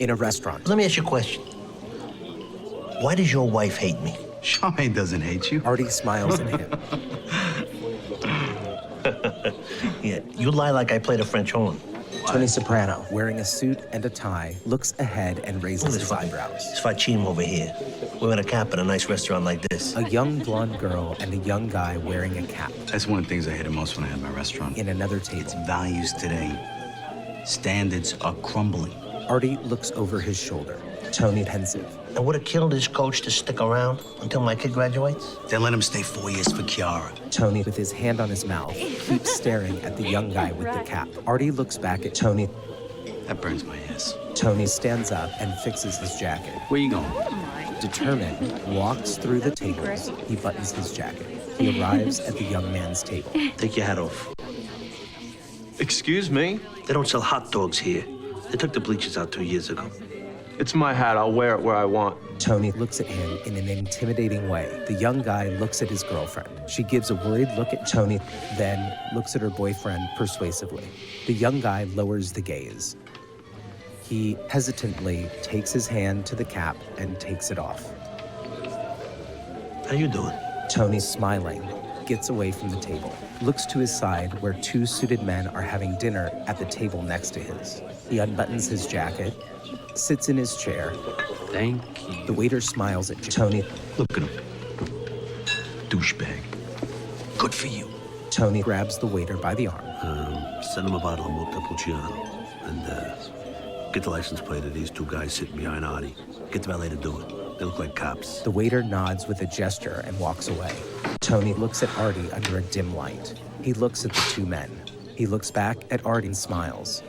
in a restaurant. Let me ask you a question. Why does your wife hate me? Charmaine doesn't hate you. Artie smiles at him. Yeah, you lie like I played a French horn. Tony Soprano, wearing a suit and a tie, looks ahead and raises his eyebrows. It's Facim over here. We're in a cap at a nice restaurant like this. A young blonde girl and a young guy wearing a cap. That's one of the things I hated most when I had my restaurant. In another table. Values today. Standards are crumbling. Artie looks over his shoulder. Tony pensive. I would have killed his coach to stick around until my kid graduates. Then let him stay 4 years for Kiara. Tony, with his hand on his mouth, keeps staring at the young guy with the cap. Artie looks back at Tony. That burns my ass. Tony stands up and fixes his jacket. Where you going? Determined, walks through the tables. He buttons his jacket. He arrives at the young man's table. Take your hat off. Excuse me? They don't sell hot dogs here. They took the bleachers out 2 years ago. It's my hat. I'll wear it where I want. Tony looks at him in an intimidating way. The young guy looks at his girlfriend. She gives a worried look at Tony, then looks at her boyfriend persuasively. The young guy lowers the gaze. He hesitantly takes his hand to the cap and takes it off. How you doing? Tony, smiling, gets away from the table, looks to his side where two suited men are having dinner at the table next to his. He unbuttons his jacket, sits in his chair. Thank you. The waiter smiles at Tony. Look at him. Douchebag. Good for you. Tony grabs the waiter by the arm. Send him a bottle of Montepulciano and get the license plate of these two guys sitting behind Artie. Get the valet to do it. They look like cops. The waiter nods with a gesture and walks away. Tony looks at Artie under a dim light. He looks at the two men. He looks back at Artie and smiles.